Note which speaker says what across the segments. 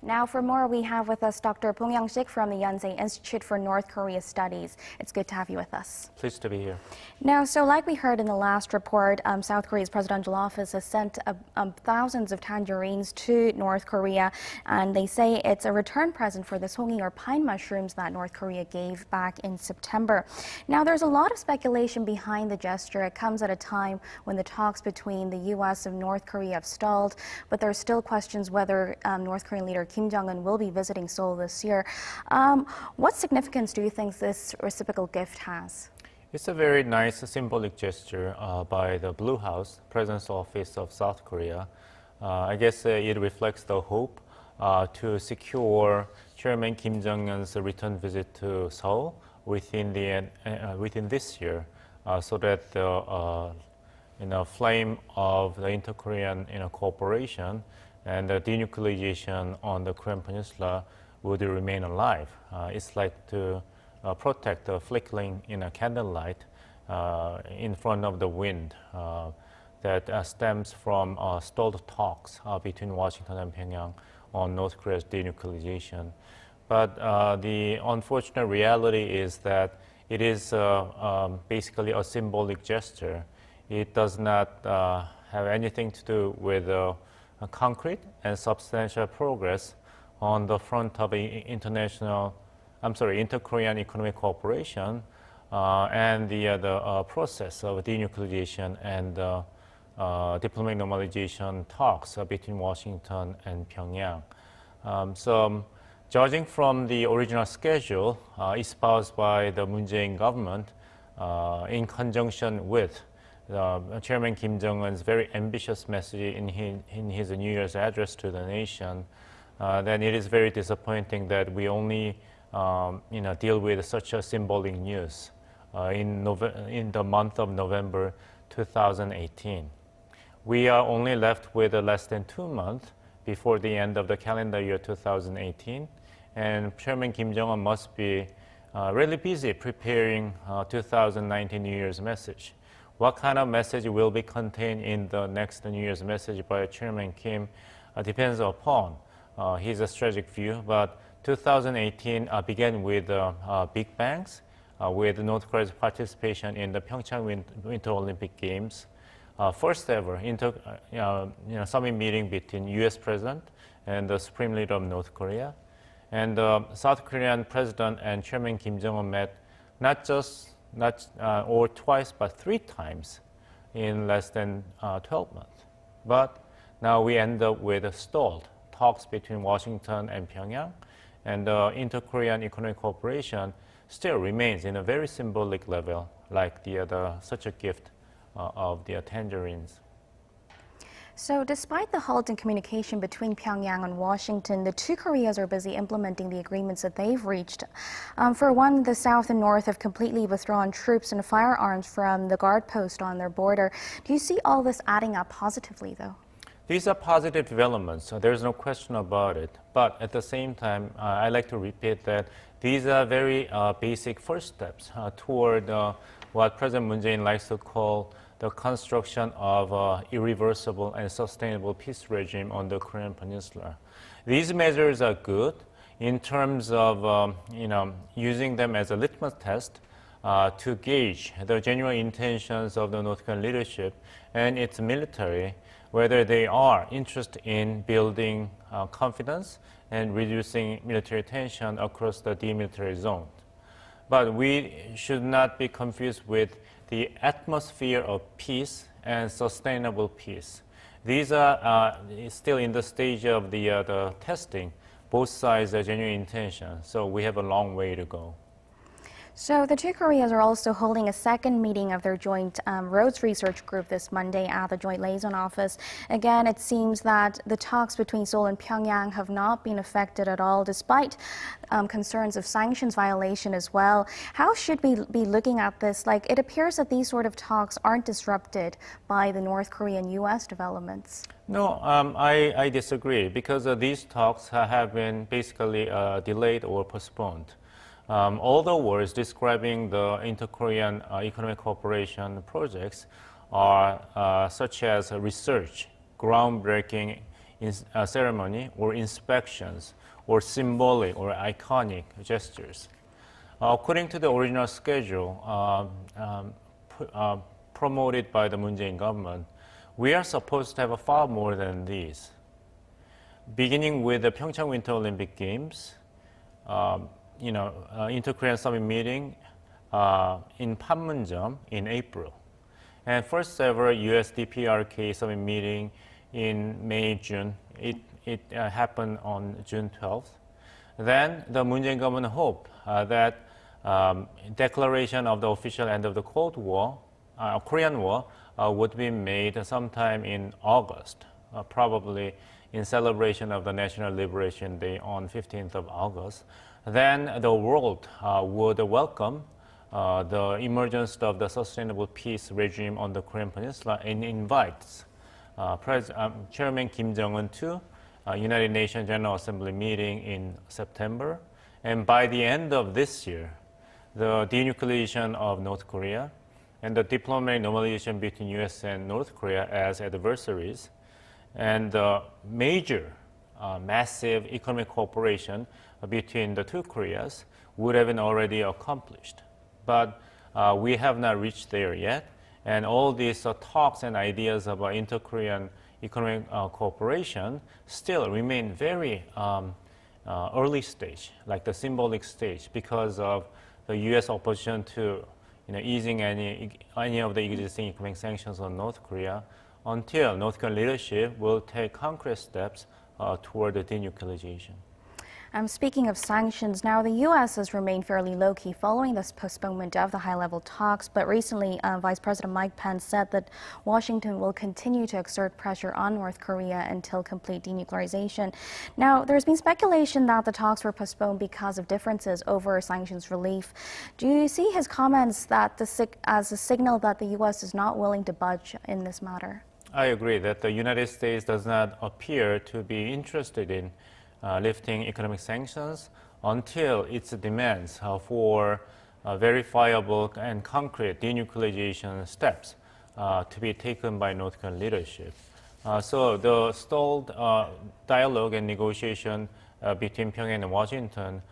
Speaker 1: Now for more, we have with us Dr. Bong Young-shik from the Yonsei Institute for North Korea Studies. It's good to have you with us.
Speaker 2: Pleased to be here.
Speaker 1: Now, so like we heard in the last report, South Korea's presidential office has sent thousands of tangerines to North Korea, and they say it's a return present for the Songi or pine mushrooms that North Korea gave back in September. Now, there's a lot of speculation behind the gesture. It comes at a time when the talks between the U.S. and North Korea have stalled, but there are still questions whether North Korean leader Kim Jong-un will be visiting Seoul this year. What significance do you think this reciprocal gift has?
Speaker 2: It's a very nice symbolic gesture by the Blue House, President's Office of South Korea. I guess it reflects the hope to secure Chairman Kim Jong-un's return visit to Seoul within this year, so that the flame of the inter-Korean cooperation and the denuclearization on the Korean Peninsula would remain alive. It's like to protect the flickering candlelight in front of the wind that stems from stalled talks between Washington and Pyongyang on North Korea's denuclearization. But the unfortunate reality is that it is basically a symbolic gesture. It does not have anything to do with concrete and substantial progress on the front of inter-Korean economic cooperation and the process of denuclearization and diplomatic normalization talks between Washington and Pyongyang. So, judging from the original schedule espoused by the Moon Jae-in government in conjunction with Chairman Kim Jong-un's very ambitious message in his New Year's address to the nation, then it is very disappointing that we only deal with such a symbolic news in the month of November 2018. We are only left with less than 2 months before the end of the calendar year 2018, and Chairman Kim Jong-un must be really busy preparing 2019 New Year's message. What kind of message will be contained in the next New Year's message by Chairman Kim depends upon his strategic view, but 2018 began with big bangs, with North Korea's participation in the Pyeongyang Winter Olympic Games, first ever summit meeting between U.S. President and the Supreme Leader of North Korea. And the South Korean President and Chairman Kim Jong-un met not twice, but 3 times in less than 12 months. But now we end up with stalled talks between Washington and Pyongyang, and inter-Korean economic cooperation still remains in a very symbolic level, like such a gift of the tangerines.
Speaker 1: So despite the halt in communication between Pyongyang and Washington, the two Koreas are busy implementing the agreements that they've reached. For one, the South and North have completely withdrawn troops and firearms from the guard post on their border. Do you see all this adding up positively, though?
Speaker 2: These are positive developments, so there's no question about it. But at the same time, I like to repeat that these are very basic first steps toward what President Moon Jae-in likes to call the construction of irreversible and sustainable peace regime on the Korean Peninsula. These measures are good in terms of using them as a litmus test to gauge the genuine intentions of the North Korean leadership and its military, whether they are interested in building confidence and reducing military tension across the demilitarized zone. But we should not be confused with the atmosphere of peace and sustainable peace. These are still in the stage of the testing. Both sides are genuine intention, so we have a long way to go.
Speaker 1: So the two Koreas are also holding a second meeting of their joint roads research group this Monday at the Joint Liaison Office. Again, it seems that the talks between Seoul and Pyongyang have not been affected at all, despite concerns of sanctions violation as well. How should we be looking at this? Like, it appears that these sort of talks aren't disrupted by the North Korean-U.S. developments.
Speaker 2: No, I disagree, because these talks have been basically delayed or postponed. All the words describing the inter-Korean economic cooperation projects are such as research, groundbreaking ceremony or inspections or symbolic or iconic gestures. According to the original schedule promoted by the Moon Jae-in government, we are supposed to have far more than these. Beginning with the Pyeongyang Winter Olympic Games, Inter-Korean Summit meeting in Panmunjom in April, and first ever USD-PRK Summit meeting in May, June. It happened on June 12th. Then the Moon Jae-in government hoped that declaration of the official end of the Cold War, Korean War, would be made sometime in August, probably in celebration of the National Liberation Day on 15th of August. Then the world would welcome the emergence of the sustainable peace regime on the Korean Peninsula and invites Chairman Kim Jong-un to United Nations General Assembly meeting in September. And by the end of this year, the denuclearization of North Korea and the diplomatic normalization between US and North Korea as adversaries, and the major massive economic cooperation between the two Koreas would have been already accomplished. But we have not reached there yet. And all these talks and ideas about inter-Korean economic cooperation still remain very early stage, like the symbolic stage, because of the U.S. opposition to easing any of the existing economic sanctions on North Korea until North Korean leadership will take concrete steps toward the denuclearization.
Speaker 1: Speaking of sanctions, now the U.S. has remained fairly low-key following this postponement of the high-level talks, but recently Vice President Mike Pence said that Washington will continue to exert pressure on North Korea until complete denuclearization. Now, there's been speculation that the talks were postponed because of differences over sanctions relief. Do you see his comments as a signal that the U.S. is not willing to budge in this matter?
Speaker 2: I agree that the United States does not appear to be interested in lifting economic sanctions until its demands for verifiable and concrete denuclearization steps to be taken by North Korean leadership. So the stalled dialogue and negotiation between Pyongyang and Washington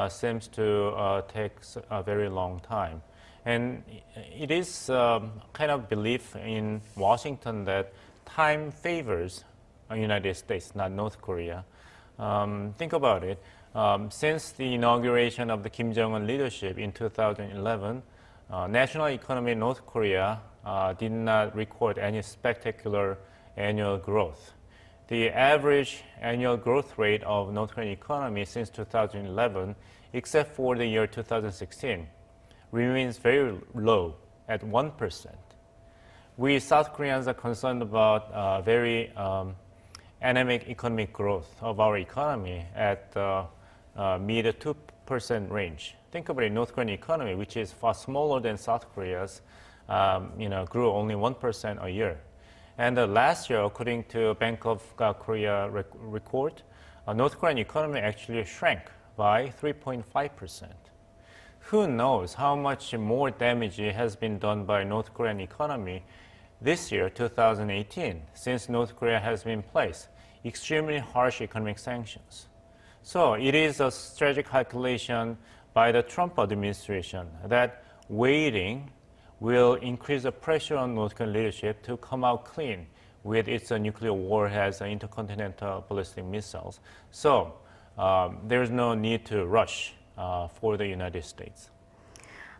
Speaker 2: seems to take a very long time. And it is kind of belief in Washington that time favors the United States, not North Korea. Think about it. Since the inauguration of the Kim Jong-un leadership in 2011, national economy in North Korea did not record any spectacular annual growth. The average annual growth rate of North Korean economy since 2011, except for the year 2016, remains very low at 1%. We South Koreans are concerned about very anemic economic growth of our economy at mid 2% range. Think about it, North Korean economy, which is far smaller than South Korea's, grew only 1% a year. And last year, according to Bank of Korea record, North Korean economy actually shrank by 3.5%. Who knows how much more damage has been done by North Korean economy this year, 2018, since North Korea has been placed extremely harsh economic sanctions. So it is a strategic calculation by the Trump administration that waiting will increase the pressure on North Korean leadership to come out clean with its nuclear warheads and intercontinental ballistic missiles. So there is no need to rush for the United States.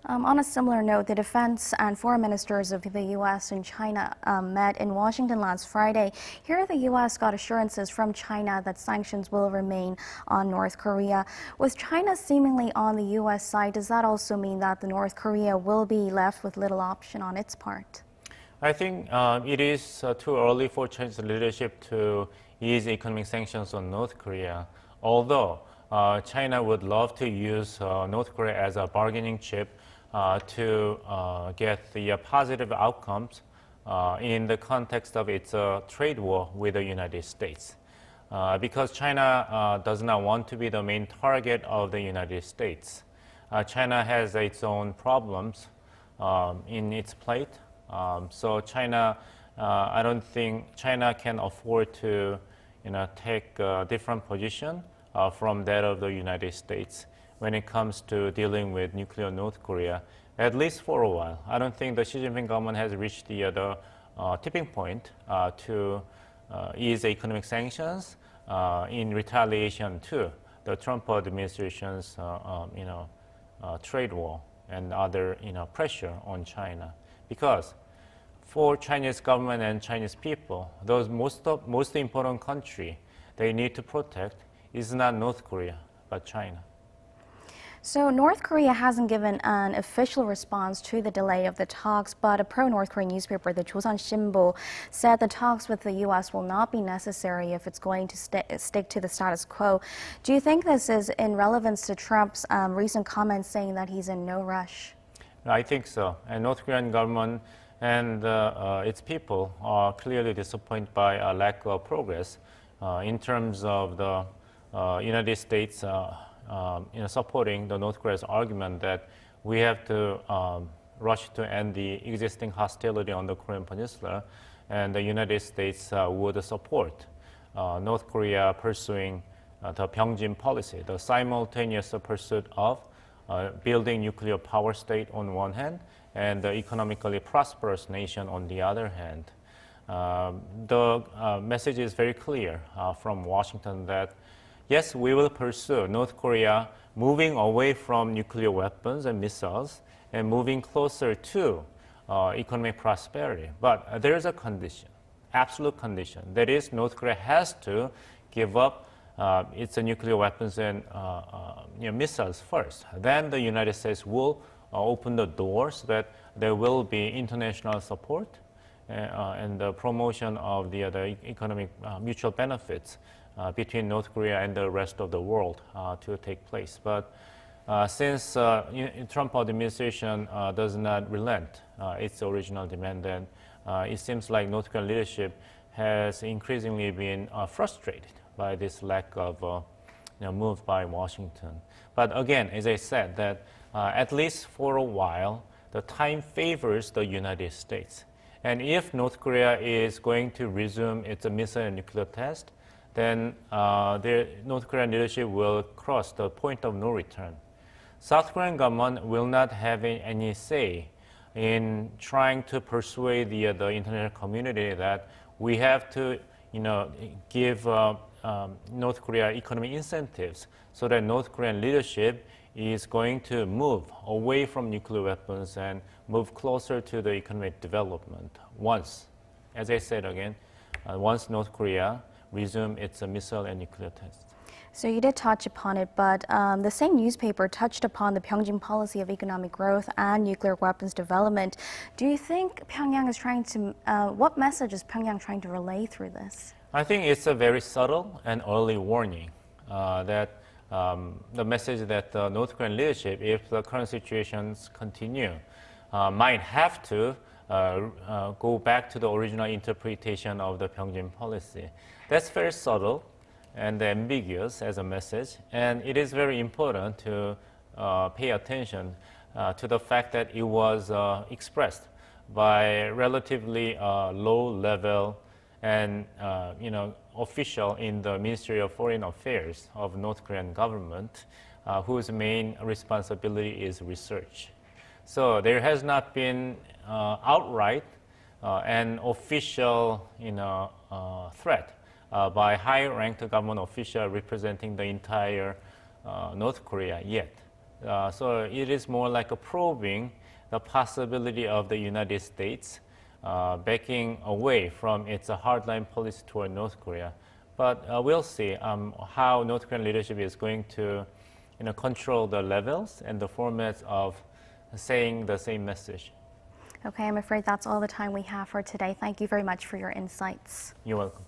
Speaker 1: On a similar note, the defense and foreign ministers of the U.S. and China met in Washington last Friday. Here, the U.S. got assurances from China that sanctions will remain on North Korea. With China seemingly on the U.S. side, does that also mean that the North Korea will be left with little option on its part?
Speaker 2: I think it is too early for Chinese leadership to ease economic sanctions on North Korea, although China would love to use North Korea as a bargaining chip to get the positive outcomes in the context of its trade war with the United States. Because China does not want to be the main target of the United States. China has its own problems in its plate. So China, I don't think China can afford to take a different position from that of the United States when it comes to dealing with nuclear North Korea, at least for a while. I don't think the Xi Jinping government has reached the tipping point to ease economic sanctions in retaliation to the Trump administration's trade war and other pressure on China. Because for Chinese government and Chinese people, those most important country they need to protect is not North Korea, but China.
Speaker 1: So North Korea hasn't given an official response to the delay of the talks, but a pro-North Korean newspaper, the Joseon Shinbo, said the talks with the U.S. will not be necessary if it's going to stick to the status quo. Do you think this is in relevance to Trump's recent comments saying that he's in no rush?
Speaker 2: I think so. And North Korean government and its people are clearly disappointed by a lack of progress in terms of the United States supporting the North Korea's argument that we have to rush to end the existing hostility on the Korean Peninsula, and the United States would support North Korea pursuing the Pyeongyang policy, the simultaneous pursuit of building nuclear power state on one hand and the economically prosperous nation on the other hand. The message is very clear from Washington that yes, we will pursue North Korea moving away from nuclear weapons and missiles and moving closer to economic prosperity. But there is a condition, absolute condition. That is, North Korea has to give up its nuclear weapons and missiles first. Then the United States will open the door so that there will be international support and the promotion of the economic mutual benefits between North Korea and the rest of the world to take place. But since Trump administration does not relent its original demand, then it seems like North Korean leadership has increasingly been frustrated by this lack of move by Washington. But again, as I said, that at least for a while, the time favors the United States. And if North Korea is going to resume its missile and nuclear test, then the North Korean leadership will cross the point of no return. South Korean government will not have any say in trying to persuade the international community that we have to, give North Korea economic incentives so that North Korean leadership is going to move away from nuclear weapons and move closer to the economic development once, as I said again, once North Korea resume its missile and nuclear tests.
Speaker 1: So you did touch upon it, but the same newspaper touched upon the Pyeongyang policy of economic growth and nuclear weapons development. Do you think Pyongyang is trying to, what message is Pyongyang trying to relay through this?
Speaker 2: I think it's a very subtle and early warning that the message that the North Korean leadership, if the current situations continue, might have to go back to the original interpretation of the Pyeongyang policy. That's very subtle and ambiguous as a message, and it is very important to pay attention to the fact that it was expressed by relatively low level and official in the Ministry of Foreign Affairs of North Korean government, whose main responsibility is research. So there has not been outright an official threat by high-ranked government official representing the entire North Korea yet. So it is more like a probing the possibility of the United States backing away from its hardline policy toward North Korea. But we'll see how North Korean leadership is going to control the levels and the formats of saying the same message.
Speaker 1: Okay, I'm afraid that's all the time we have for today. Thank you very much for your insights.
Speaker 2: You're welcome.